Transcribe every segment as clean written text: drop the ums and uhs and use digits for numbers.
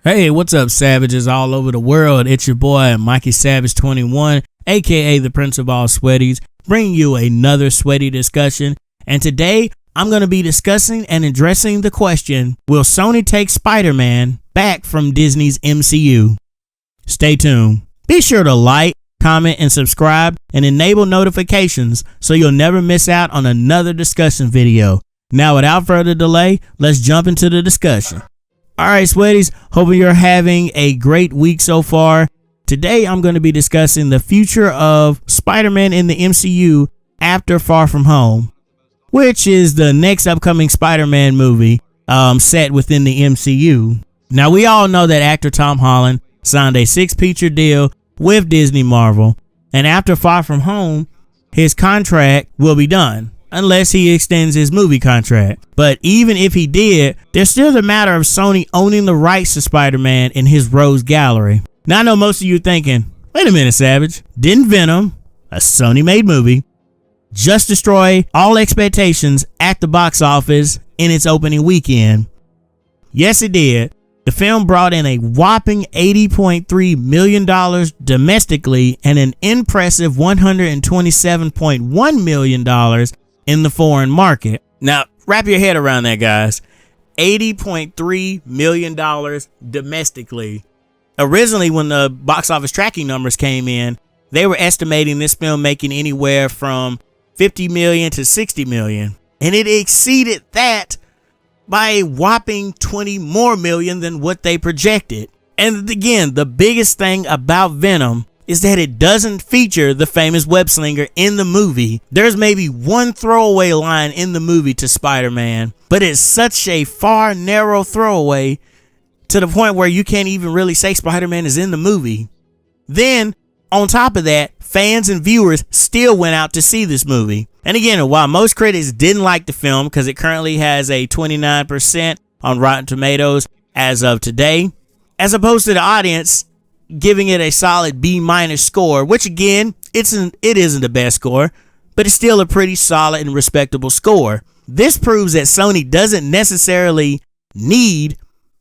Hey, what's up, savages all over the world? It's your boy, Mikey Savage 21, aka the Prince of All Sweaties, bringing you another sweaty discussion. And today, I'm going to be discussing and addressing the question, will Sony take Spider-Man back from Disney's MCU? Stay tuned. Be sure to like, comment, and subscribe, and enable notifications so you'll never miss out on another discussion video. Now, without further delay, let's jump into the discussion. Alright, sweaties, hoping you're having a great week so far. Today I'm going to be discussing the future of Spider-Man in the MCU after Far From Home, which is the next upcoming Spider-Man movie set within the MCU. Now, we all know that actor Tom Holland signed a 6-feature deal with Disney Marvel, and after Far From Home, his contract will be done, unless he extends his movie contract. But even if he did, there's still the matter of Sony owning the rights to Spider-Man in his Rose Gallery. Now, I know most of you thinking, wait a minute, Savage, didn't Venom, a Sony-made movie, just destroy all expectations at the box office in its opening weekend? Yes, it did. The film brought in a whopping $80.3 million domestically and an impressive $127.1 million in the foreign market. Now, wrap your head around that, guys. $80.3 million domestically. Originally, when the box office tracking numbers came in, they were estimating this film making anywhere from $50 million to $60 million. And it exceeded that by a whopping $20 more million than what they projected. And again, the biggest thing about Venom is that it doesn't feature the famous web slinger in the movie. There's maybe one throwaway line in the movie to Spider-Man, but it's such a far, narrow throwaway to the point where you can't even really say Spider-Man is in the movie. Then, on top of that, fans and viewers still went out to see this movie. And again, while most critics didn't like the film because it currently has a 29% on Rotten Tomatoes as of today, as opposed to the audience giving it a solid B- score, which again, it isn't the best score, but it's still a pretty solid and respectable score. This proves that Sony doesn't necessarily need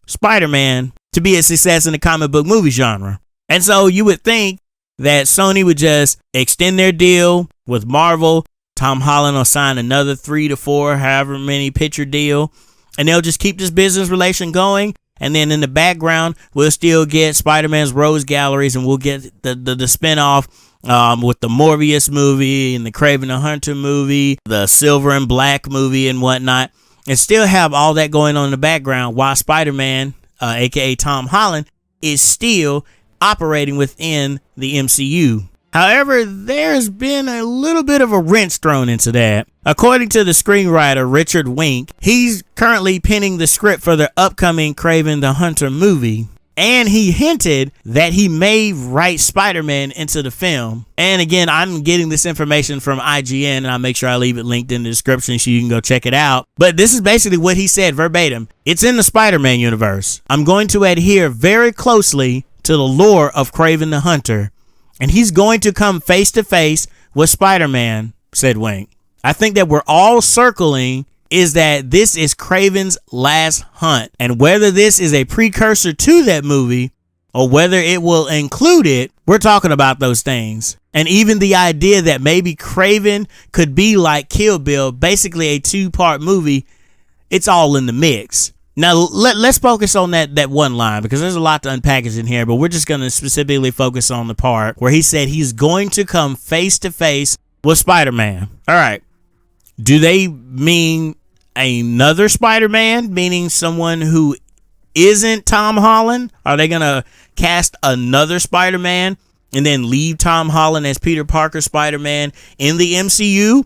Spider-Man to be a success in the comic book movie genre. And so you would think that Sony would just extend their deal with Marvel. Tom Holland will sign another 3 to 4, however many picture deal, and they'll just keep this business relation going. And then in the background, we'll still get Spider-Man's Rose Galleries, and we'll get the spinoff with the Morbius movie and the Kraven the Hunter movie, the Silver and Black movie and whatnot, and still have all that going on in the background while Spider-Man, aka Tom Holland, is still operating within the MCU. However, there's been a little bit of a wrench thrown into that. According to the screenwriter Richard Wink, he's currently penning the script for the upcoming Kraven the Hunter movie, and he hinted that he may write Spider-Man into the film. And again, I'm getting this information from IGN, and I'll make sure I leave it linked in the description so you can go check it out. But this is basically what he said verbatim. It's in the Spider-Man universe. I'm going to adhere very closely to the lore of Kraven the Hunter, and he's going to come face to face with Spider-Man, said Wink. I think that we're all circling is that this is Kraven's last hunt. And whether this is a precursor to that movie or whether it will include it, we're talking about those things. And even the idea that maybe Kraven could be like Kill Bill, basically a 2-part movie, it's all in the mix. Now, let's focus on that one line, because there's a lot to unpackage in here, but we're just going to specifically focus on the part where he said he's going to come face to face with Spider-Man. All right. Do they mean another Spider-Man, meaning someone who isn't Tom Holland? Are they going to cast another Spider-Man and then leave Tom Holland as Peter Parker Spider-Man in the MCU?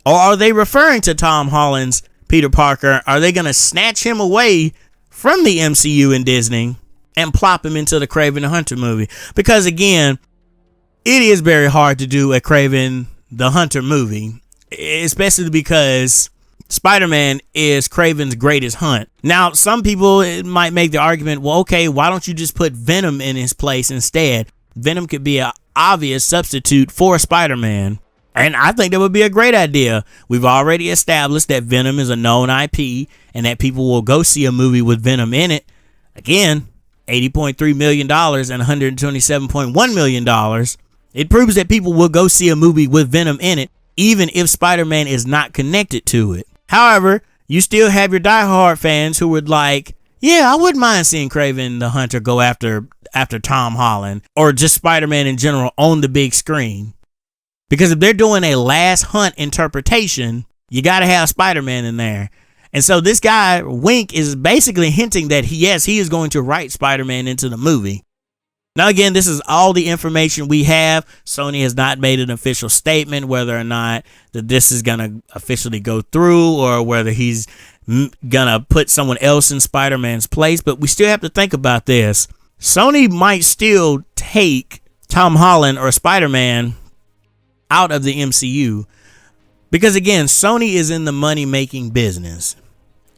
Or are they referring to Tom Holland's Peter Parker? Are they going to snatch him away from the MCU and Disney and plop him into the Kraven the Hunter movie? Because again, it is very hard to do a Kraven the Hunter movie, especially because Spider-Man is Kraven's greatest hunt. Now, some people might make the argument, well, okay, why don't you just put Venom in his place instead? Venom could be an obvious substitute for Spider-Man. And I think that would be a great idea. We've already established that Venom is a known IP and that people will go see a movie with Venom in it. Again, $80.3 million and $127.1 million, it proves that people will go see a movie with Venom in it, even if Spider-Man is not connected to it. However, you still have your diehard fans who would like, yeah, I wouldn't mind seeing Kraven the Hunter go after Tom Holland, or just Spider-Man in general on the big screen. Because if they're doing a last hunt interpretation, you got to have Spider-Man in there. And so this guy, Wink, is basically hinting that he is going to write Spider-Man into the movie. Now, again, this is all the information we have. Sony has not made an official statement whether or not that this is going to officially go through, or whether he's going to put someone else in Spider-Man's place. But we still have to think about this. Sony might still take Tom Holland or Spider-Man out of the MCU. Because, again, Sony is in the money-making business.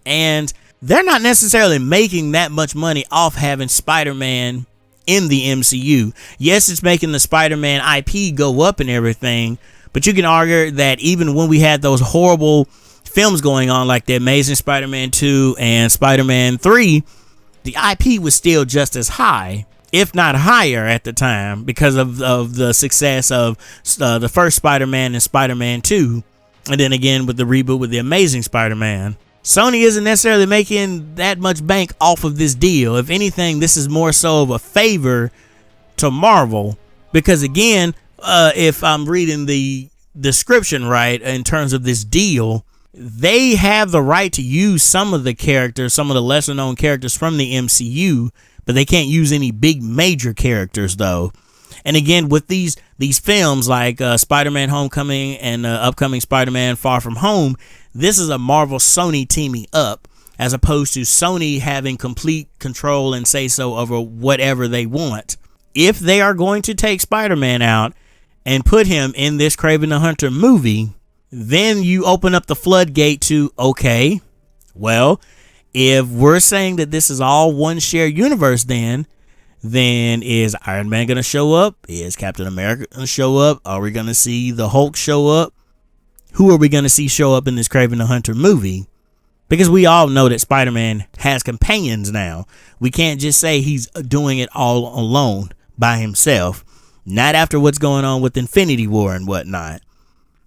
And they're not necessarily making that much money off having Spider-Man in the MCU. Yes, it's making the Spider-Man IP go up and everything, but you can argue that even when we had those horrible films going on, like The Amazing Spider-Man 2 and Spider-Man 3, the IP was still just as high, if not higher at the time, because of the success of the first Spider-Man and Spider-Man 2, and then again with the reboot with The Amazing Spider-Man. Sony isn't necessarily making that much bank off of this deal. If anything, this is more so of a favor to Marvel, because again, if I'm reading the description right in terms of this deal, they have the right to use some of the characters, some of the lesser known characters from the MCU, but they can't use any big major characters though. And again, with these films like Spider-Man Homecoming and upcoming Spider-Man Far From Home, this is a Marvel Sony teaming up, as opposed to Sony having complete control and say so over whatever they want. If they are going to take Spider-Man out and put him in this Kraven the Hunter movie, then you open up the floodgate to, okay, well, if we're saying that this is all one shared universe, then is Iron Man going to show up? Is Captain America going to show up? Are we going to see the Hulk show up? Who are we going to see show up in this Kraven the Hunter movie? Because we all know that Spider-Man has companions now. We can't just say he's doing it all alone by himself. Not after what's going on with Infinity War and whatnot.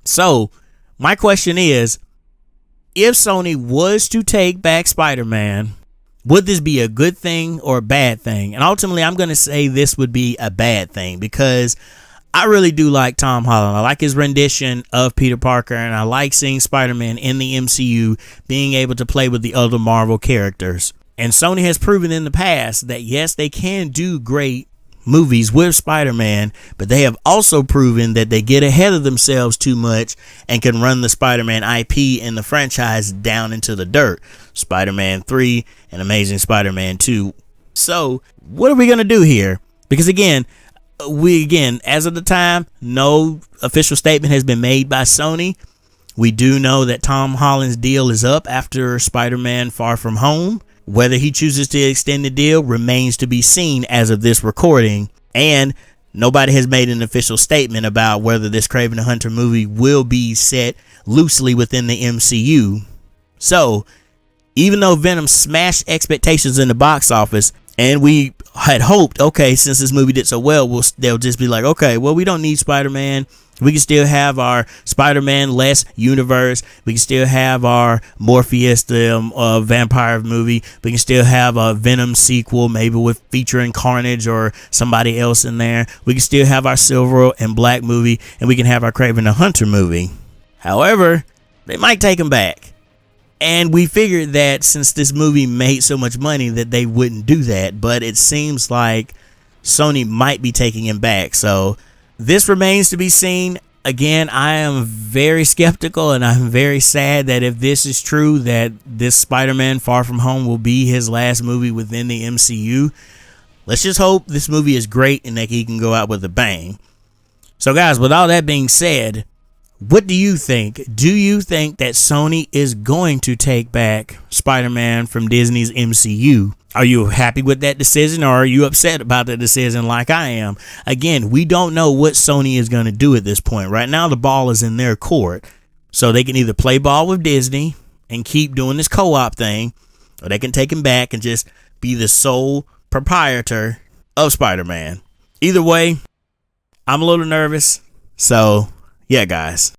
So, my question is, if Sony was to take back Spider-Man, would this be a good thing or a bad thing? And ultimately, I'm going to say this would be a bad thing, because I really do like Tom Holland. I like his rendition of Peter Parker, and I like seeing Spider-Man in the MCU being able to play with the other Marvel characters. And Sony has proven in the past that yes, they can do great movies with Spider-Man, but they have also proven that they get ahead of themselves too much and can run the Spider-Man IP and the franchise down into the dirt. Spider-Man 3 and Amazing Spider-Man 2. So, what are we going to do here? Because again, as of the time, no official statement has been made by Sony. We do know that Tom Holland's deal is up after Spider-Man Far From Home. Whether he chooses to extend the deal remains to be seen as of this recording. And nobody has made an official statement about whether this Kraven the Hunter movie will be set loosely within the MCU. So, even though Venom smashed expectations in the box office, and we had hoped, okay, since this movie did so well, they'll just be like, okay, well, we don't need Spider-Man. We can still have our Spider-Man-less universe. We can still have our Morpheus, the vampire movie. We can still have a Venom sequel, maybe with featuring Carnage or somebody else in there. We can still have our Silver and Black movie, and we can have our Kraven the Hunter movie. However, they might take him back. And we figured that since this movie made so much money that they wouldn't do that. But it seems like Sony might be taking him back. So this remains to be seen. Again, I am very skeptical, and I'm very sad that if this is true, that this Spider-Man Far From Home will be his last movie within the MCU. Let's just hope this movie is great and that he can go out with a bang. So guys, with all that being said, what do you think? Do you think that Sony is going to take back Spider-Man from Disney's MCU? Are you happy with that decision, or are you upset about the decision like I am? Again, we don't know what Sony is going to do at this point. Right now, the ball is in their court. So they can either play ball with Disney and keep doing this co-op thing, or they can take him back and just be the sole proprietor of Spider-Man. Either way, I'm a little nervous. So, yeah, guys.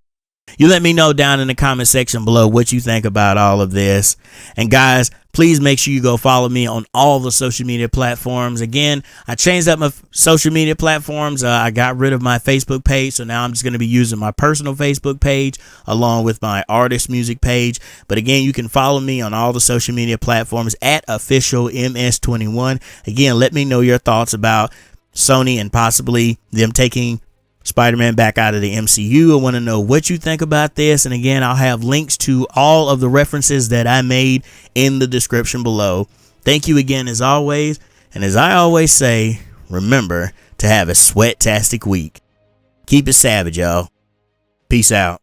You let me know down in the comment section below what you think about all of this. And guys, please make sure you go follow me on all the social media platforms. Again, I changed up my social media platforms. I got rid of my Facebook page, so now I'm just going to be using my personal Facebook page along with my artist music page. But again, you can follow me on all the social media platforms at officialms21. Again, let me know your thoughts about Sony and possibly them taking Spider-Man back out of the MCU. I want to know what you think about this. And again, I'll have links to all of the references that I made in the description below. Thank you again as always. And as I always say, remember to have a sweat-tastic week. Keep it savage, y'all. Peace out.